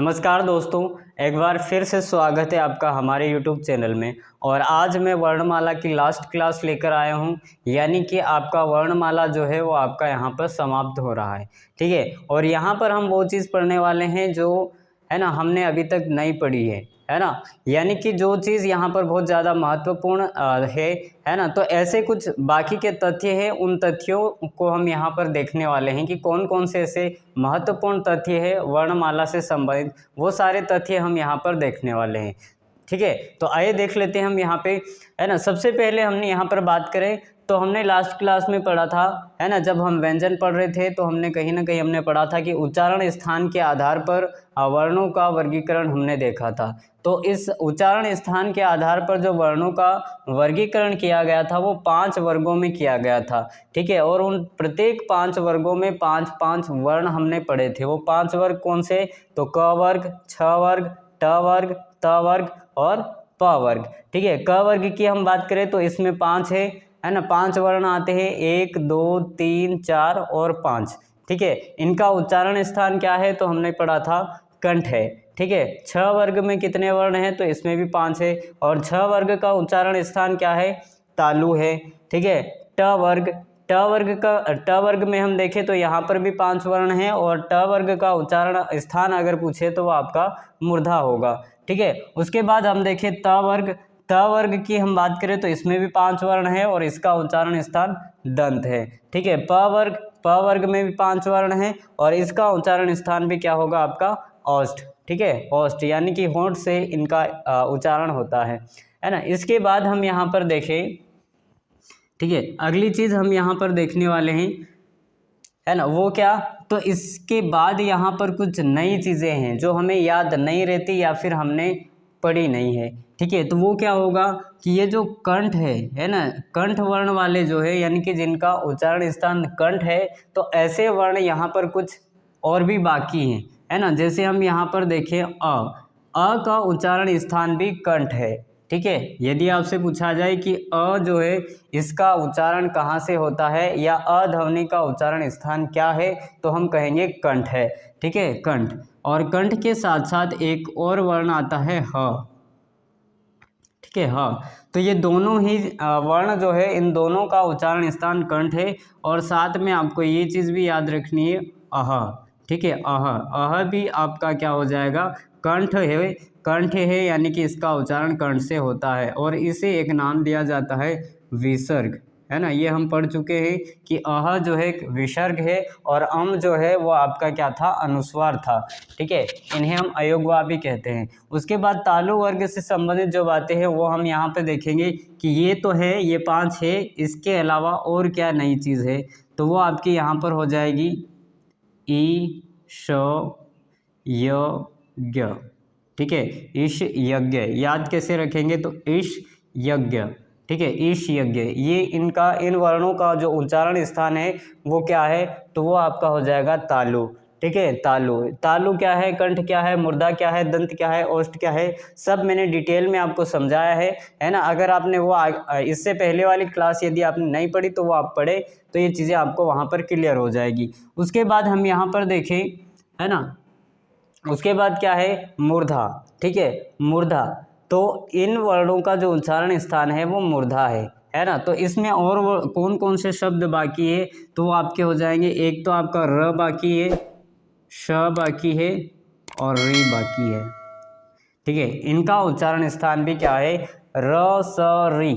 नमस्कार दोस्तों, एक बार फिर से स्वागत है आपका हमारे YouTube चैनल में। और आज मैं वर्णमाला की लास्ट क्लास लेकर आया हूं, यानी कि आपका वर्णमाला जो है वो आपका यहां पर समाप्त हो रहा है। ठीक है, और यहां पर हम वो चीज़ पढ़ने वाले हैं जो है ना हमने अभी तक नहीं पढ़ी है ना। यानी कि जो चीज़ यहाँ पर बहुत ज़्यादा महत्वपूर्ण है ना। तो ऐसे कुछ बाकी के तथ्य हैं, उन तथ्यों को हम यहाँ पर देखने वाले हैं कि कौन कौन से ऐसे महत्वपूर्ण तथ्य है वर्णमाला से संबंधित, वो सारे तथ्य हम यहाँ पर देखने वाले हैं। ठीक है, तो आइए देख लेते हैं हम यहाँ पे, है ना। सबसे पहले हमने यहाँ पर बात करें तो हमने लास्ट क्लास में पढ़ा था, है ना, जब हम व्यंजन पढ़ रहे थे तो हमने कहीं ना कहीं हमने पढ़ा था कि उच्चारण स्थान के आधार पर वर्णों का वर्गीकरण हमने देखा था। तो इस उच्चारण स्थान के आधार पर जो वर्णों का वर्गीकरण किया गया था वो 5 वर्गों में किया गया था। ठीक है, और उन प्रत्येक 5 वर्गों में 5-5 वर्ण हमने पढ़े थे। वो 5 वर्ग कौन से? तो क वर्ग, छ वर्ग, ट वर्ग, त वर्ग और प वर्ग। ठीक है, क वर्ग की हम बात करें तो इसमें 5 है ना, 5 वर्ण आते हैं, 1 2 3 4 और 5। ठीक है, इनका उच्चारण स्थान क्या है? तो हमने पढ़ा था कंठ है। ठीक है, छ वर्ग में कितने वर्ण हैं? तो इसमें भी 5 है। और छ वर्ग का उच्चारण स्थान क्या है? तालु है। ठीक है, ट वर्ग में हम देखें तो यहाँ पर भी 5 वर्ण हैं और ट वर्ग का उच्चारण स्थान अगर पूछे तो वो आपका मूर्धा होगा। ठीक है, उसके बाद हम देखें त वर्ग की हम बात करें तो इसमें भी 5 वर्ण है और इसका उच्चारण स्थान दंत है। ठीक है, प वर्ग में भी 5 वर्ण है और इसका उच्चारण स्थान भी क्या होगा? आपका औष्ठ। ठीक है, औष्ठ यानी कि होंठ से इनका उच्चारण होता है ना। इसके बाद हम यहाँ पर देखें, ठीक है, अगली चीज़ हम यहाँ पर देखने वाले हैं, है ना, वो क्या? तो इसके बाद यहाँ पर कुछ नई चीज़ें हैं जो हमें याद नहीं रहती या फिर हमने पढ़ी नहीं है। ठीक है, तो वो क्या होगा कि ये जो कंठ है ना, कंठ वर्ण वाले जो है यानी कि जिनका उच्चारण स्थान कंठ है, तो ऐसे वर्ण यहाँ पर कुछ और भी बाकी हैं, है ना। जैसे हम यहाँ पर देखें अ का उच्चारण स्थान भी कंठ है। ठीक है, यदि आपसे पूछा जाए कि अ जो है इसका उच्चारण कहाँ से होता है या अ ध्वनि का उच्चारण स्थान क्या है, तो हम कहेंगे कंठ है। ठीक है, कंठ। और कंठ के साथ साथ एक और वर्ण आता है ह। ठीक है, ह। तो ये दोनों ही वर्ण जो है, इन दोनों का उच्चारण स्थान कंठ है। और साथ में आपको ये चीज़ भी याद रखनी है, अह। ठीक है, अह भी आपका क्या हो जाएगा? कंठ है यानी कि इसका उच्चारण कंठ से होता है और इसे एक नाम दिया जाता है विसर्ग, है ना। ये हम पढ़ चुके हैं कि अह जो है विसर्ग है और अम जो है वो आपका क्या था? अनुस्वार था। ठीक है, इन्हें हम अयोगवा भी कहते हैं। उसके बाद तालु वर्ग से संबंधित जो बातें हैं वो हम यहाँ पे देखेंगे कि ये तो है, ये 5 है, इसके अलावा और क्या नई चीज़ है, तो वो आपकी यहाँ पर हो जाएगी ई श य ज्ञ। ठीक है, ईश यज्ञ याद कैसे रखेंगे? तो ईश यज्ञ। ठीक है, ईश यज्ञ, ये इनका इन वर्णों का जो उच्चारण स्थान है वो क्या है? तो वो आपका हो जाएगा तालु। ठीक है, तालु क्या है? कंठ क्या है? मूर्धा क्या है? दंत क्या है? ओष्ठ क्या है? सब मैंने डिटेल में आपको समझाया है ना। अगर आपने वो इससे पहले वाली क्लास यदि आपने नहीं पढ़ी तो वो आप पढ़े, तो ये चीज़ें आपको वहाँ पर क्लियर हो जाएगी। उसके बाद हम यहाँ पर देखें, है ना, उसके बाद क्या है? मूर्धा। ठीक है, मूर्धा, तो इन वर्णों का जो उच्चारण स्थान है वो मूर्धा है ना। तो इसमें और कौन कौन से शब्द बाकी है? तो वो आपके हो जाएंगे, एक तो आपका र बाकी है, श बाकी है और री बाकी है। ठीक है, इनका उच्चारण स्थान भी क्या है? र स री,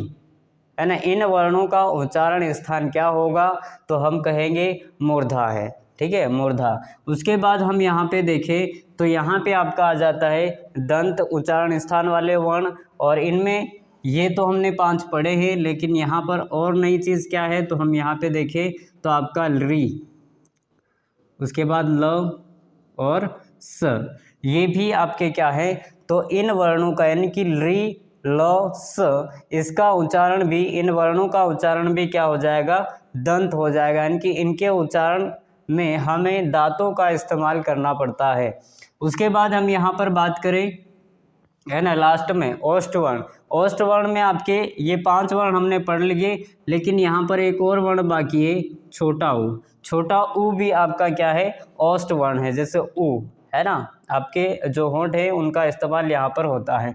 है ना। इन वर्णों का उच्चारण स्थान क्या होगा? तो हम कहेंगे मूर्धा है। ठीक है, मूर्धा। उसके बाद हम यहाँ पे देखें तो यहाँ पे आपका आ जाता है दंत उच्चारण स्थान वाले वर्ण, और इनमें ये तो हमने 5 पढ़े हैं, लेकिन यहाँ पर और नई चीज़ क्या है? तो हम यहाँ पे देखें तो आपका री, उसके बाद ल और स, ये भी आपके क्या है? तो इन वर्णों का यानी कि री ल स, इसका उच्चारण भी, इन वर्णों का उच्चारण भी क्या हो जाएगा? दंत हो जाएगा, यानी कि इनके उच्चारण में हमें दांतों का इस्तेमाल करना पड़ता है। उसके बाद हम यहाँ पर बात करें, है ना, लास्ट में ओष्ठ वर्ण। ओष्ठ वर्ण में आपके ये 5 वर्ण हमने पढ़ लिए, लेकिन यहाँ पर एक और वर्ण बाकी है, छोटा ऊ। छोटा ऊ भी आपका क्या है? ओष्ठ वर्ण है, जैसे ऊ, है ना, आपके जो होंठ है उनका इस्तेमाल यहाँ पर होता है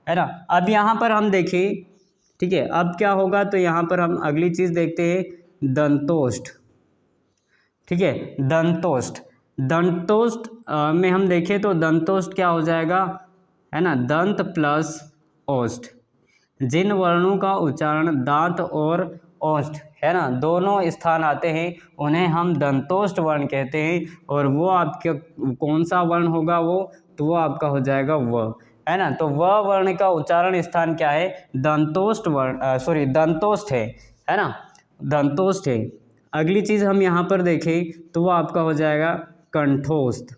ना। अब यहाँ पर हम देखें, ठीक है, अब क्या होगा, तो यहाँ पर हम अगली चीज़ देखते हैं दंतोष्ठ, ठीक है, दंतोष्ठ। दंतोष्ठ में हम देखें तो दंतोष्ठ क्या हो जाएगा, है ना, दंत प्लस ओष्ठ। जिन वर्णों का उच्चारण दांत और ओष्ठ, है ना, दोनों स्थान आते हैं उन्हें हम दंतोष्ठ वर्ण कहते हैं। और वो आपके कौन सा वर्ण होगा वो, तो वो आपका हो जाएगा व, है ना। तो व वर्ण का उच्चारण स्थान क्या है, दंतोष्ठ वर्ण, सॉरी दंतोष्ठ है ना, दंतोष्ठ है। अगली चीज़ हम यहाँ पर देखें तो वो आपका हो जाएगा कंठोस्थ,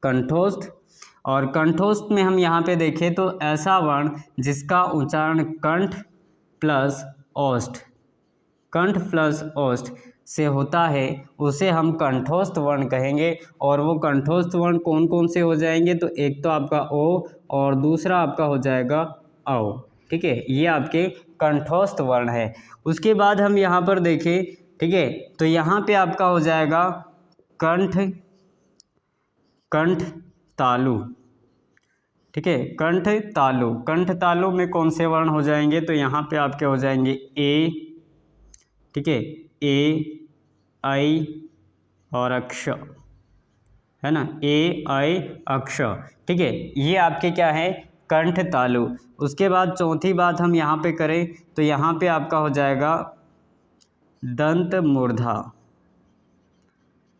कंठोस्थ। और कंठोस्थ में हम यहाँ पे देखें तो ऐसा वर्ण जिसका उच्चारण कंठ प्लस ओष्ठ, कंठ प्लस ओष्ठ से होता है उसे हम कंठोस्थ वर्ण कहेंगे। और वो कंठोस्थ वर्ण कौन कौन से हो जाएंगे, तो एक तो आपका ओ और दूसरा आपका हो जाएगा औ, ठीक है, ये आपके कंठोस्थ वर्ण है। उसके बाद हम यहाँ पर देखें, ठीक है, तो यहाँ पे आपका हो जाएगा कंठ, कंठ तालु, ठीक है, कंठ तालु। कंठ तालु में कौन से वर्ण हो जाएंगे, तो यहाँ पे आपके हो जाएंगे ए, ठीक है, ए आई और अक्ष, है ना, ए आई अक्ष, ठीक है, ये आपके क्या है, कंठ तालु। उसके बाद चौथी बात हम यहाँ पे करें तो यहाँ पे आपका हो जाएगा दंत मूर्धा,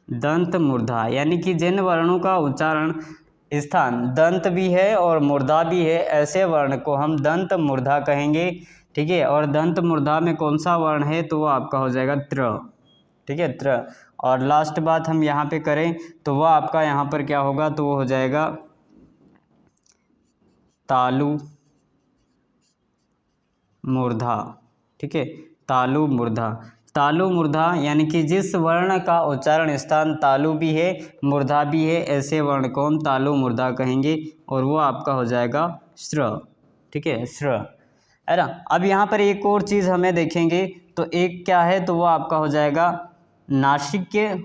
दंत मूर्धा, यानी कि जिन वर्णों का उच्चारण स्थान दंत भी है और मूर्धा भी है, ऐसे वर्ण को हम दंत मूर्धा कहेंगे, ठीक है। और दंत मूर्धा में कौन सा वर्ण है, तो वो आपका हो जाएगा त्र, ठीक है, त्र। और लास्ट बात हम यहाँ पे करें तो वह आपका यहाँ पर क्या होगा, तो वो हो जाएगा तालु मूर्धा, ठीक है, तालु मूर्धा। तालु मूर्धा यानी कि जिस वर्ण का उच्चारण स्थान तालु भी है मूर्धा भी है, ऐसे वर्ण को हम तालु मूर्धा कहेंगे। और वो आपका हो जाएगा श्र, ठीक है, श्र, है ना। अब यहाँ पर एक और चीज़ हमें देखेंगे तो एक क्या है, तो वो आपका हो जाएगा नासिक्य,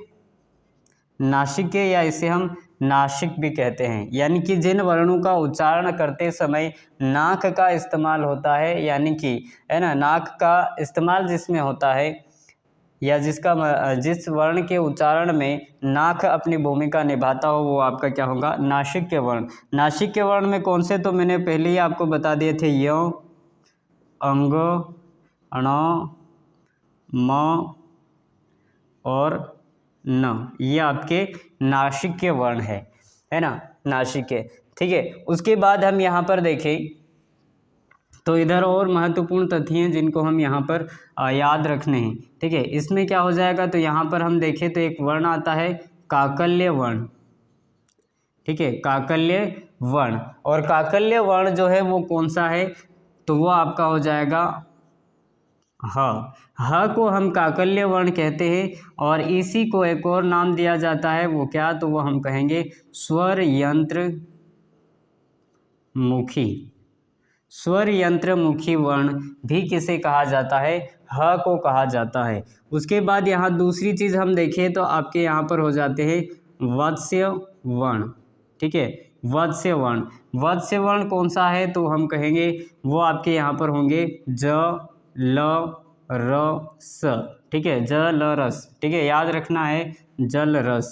नासिक्य या इसे हम नासिक भी कहते हैं। यानी कि जिन वर्णों का उच्चारण करते समय नाक का इस्तेमाल होता है, यानी कि, है ना, नाक का इस्तेमाल जिसमें होता है या जिस वर्ण के उच्चारण में नाक अपनी भूमिका निभाता हो, वो आपका क्या होगा, नासिक्य वर्ण। नासिक्य वर्ण में कौन से, तो मैंने पहले ही आपको बता दिए थे, य, अंग, अण, म और न, ये आपके नासिक्य वर्ण है ना, नासिक्य, ठीक है। उसके बाद हम यहाँ पर देखें तो इधर और महत्वपूर्ण तथ्य हैं जिनको हम यहाँ पर याद रखने हैं, ठीक है। इसमें क्या हो जाएगा, तो यहाँ पर हम देखें तो एक वर्ण आता है काकल्य वर्ण, ठीक है, काकल्य वर्ण। और काकल्य वर्ण जो है वो कौन सा है, तो वो आपका हो जाएगा ह को हम काकल्य वर्ण कहते हैं। और इसी को एक और नाम दिया जाता है, वो क्या, तो वो हम कहेंगे स्वर यंत्र मुखी। स्वर यंत्र मुखी वर्ण भी किसे कहा जाता है, ह को कहा जाता है। उसके बाद यहाँ दूसरी चीज़ हम देखें तो आपके यहाँ पर हो जाते हैं वत्स्य वर्ण, ठीक है, वत्स्य वर्ण। वत्स्य वर्ण कौन सा है, तो हम कहेंगे वो आपके यहाँ पर होंगे ज, ल, र, स, ठीक है, ज, ल, रस, ठीक है, याद रखना है जल रस,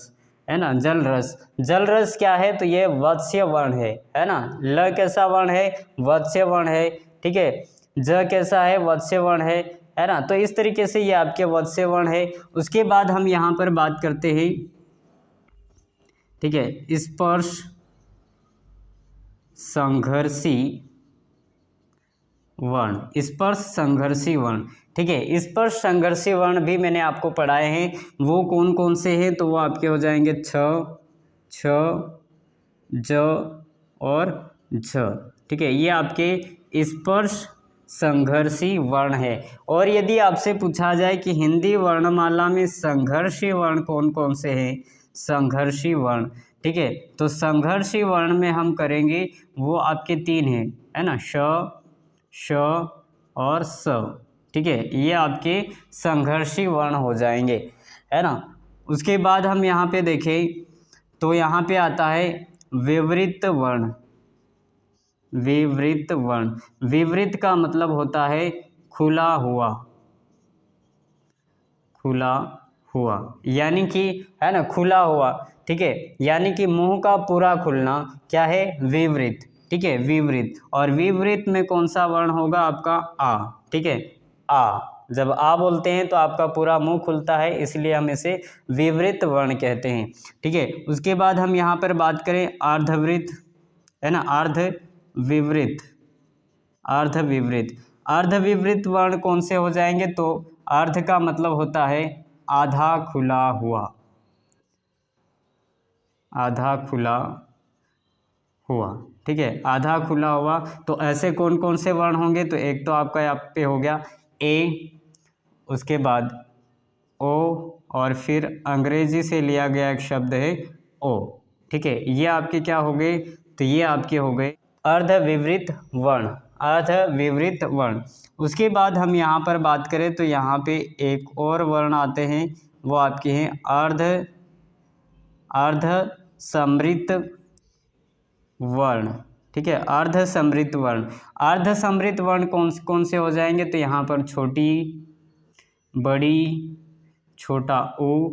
है ना, जल रस। जल रस क्या है, तो ये वत्स्य वर्ण है ना। ल कैसा वर्ण है, वत्स्य वर्ण है, ठीक है। ज कैसा है, वत्स्य वर्ण है ना। तो इस तरीके से ये आपके वत्स्य वर्ण है। उसके बाद हम यहाँ पर बात करते हैं, ठीक है, स्पर्श संघर्षी वर्ण, स्पर्श संघर्षी वर्ण, ठीक है। स्पर्श संघर्षी वर्ण भी मैंने आपको पढ़ाए हैं, वो कौन कौन से हैं, तो वो आपके हो जाएंगे छ, छ, ज और झ, ठीक है, ये आपके स्पर्श संघर्षी वर्ण है। और यदि आपसे पूछा जाए कि हिंदी वर्णमाला में संघर्षी वर्ण कौन कौन से हैं, संघर्षी वर्ण, ठीक है, तो संघर्षी वर्ण में हम करेंगे वो आपके तीन हैं, है ना, श, श और स, ठीक है, ये आपके संघर्षी वर्ण हो जाएंगे, है ना। उसके बाद हम यहाँ पे देखें तो यहाँ पे आता है विवृत वर्ण। विवृत वर्ण, विवृत का मतलब होता है खुला हुआ, खुला हुआ, यानी कि है ना खुला हुआ, ठीक है, यानी कि मुंह का पूरा खुलना क्या है, विवृत, ठीक है, विवृत। और विवृत में कौन सा वर्ण होगा आपका, आ, ठीक है, आ। जब आ बोलते हैं तो आपका पूरा मुंह खुलता है, इसलिए हम इसे विवृत वर्ण कहते हैं, ठीक है। उसके बाद हम यहाँ पर बात करें अर्धवृत, है ना, अर्धविवृत, अर्धविवृत। अर्धविवृत वर्ण कौन से हो जाएंगे, तो अर्ध का मतलब होता है आधा खुला हुआ, आधा खुला हुआ, ठीक है, आधा खुला हुआ। तो ऐसे कौन कौन से वर्ण होंगे, तो एक तो आपका यहाँ पे हो गया ए, उसके बाद ओ, और फिर अंग्रेजी से लिया गया एक शब्द है ओ, ठीक है, ये आपके क्या हो गए, तो ये आपके हो गए अर्धविवृत वर्ण, अर्धविवृत वर्ण। उसके बाद हम यहाँ पर बात करें तो यहाँ पे एक और वर्ण आते हैं, वो आपके हैं अर्धसमृत वर्ण, ठीक है, अर्धसमृत वर्ण। अर्धसमृत वर्ण कौन से हो जाएंगे, तो यहाँ पर छोटी, बड़ी, छोटा ऊ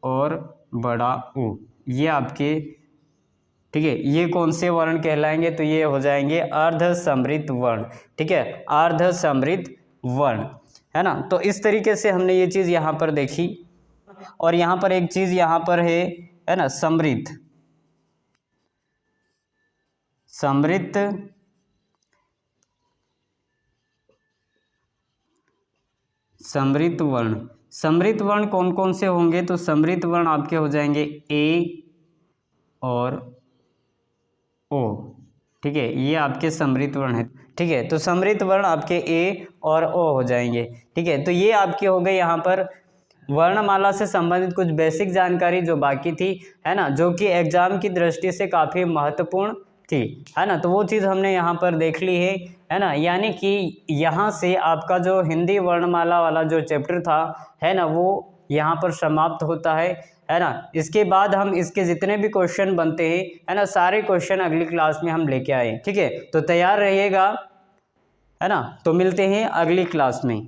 और बड़ा ऊ, ये आपके, ठीक है, ये कौन से वर्ण कहलाएंगे, तो ये हो जाएंगे अर्धसमृत वर्ण, ठीक है, अर्धसमृत वर्ण, है ना। तो इस तरीके से हमने ये चीज़ यहाँ पर देखी। और यहाँ पर एक चीज़ यहाँ पर है ना, समृत, समृत, समृत वर्ण। समृत वर्ण कौन कौन से होंगे, तो समृत वर्ण आपके हो जाएंगे ए और ओ, ठीक है, ये आपके समृत वर्ण है, ठीक है। तो समृत वर्ण आपके ए और ओ हो जाएंगे, ठीक है। तो ये आपके हो गए यहाँ पर वर्णमाला से संबंधित कुछ बेसिक जानकारी जो बाकी थी, है ना, जो कि एग्जाम की दृष्टि से काफ़ी महत्वपूर्ण थी, है ना। तो वो चीज़ हमने यहाँ पर देख ली है ना। यानी कि यहाँ से आपका जो हिंदी वर्णमाला वाला जो चैप्टर था, है ना, वो यहाँ पर समाप्त होता है ना। इसके बाद हम इसके जितने भी क्वेश्चन बनते हैं, है ना, सारे क्वेश्चन अगली क्लास में हम लेके आए, ठीक है। तो तैयार रहिएगा, है ना। तो मिलते हैं अगली क्लास में।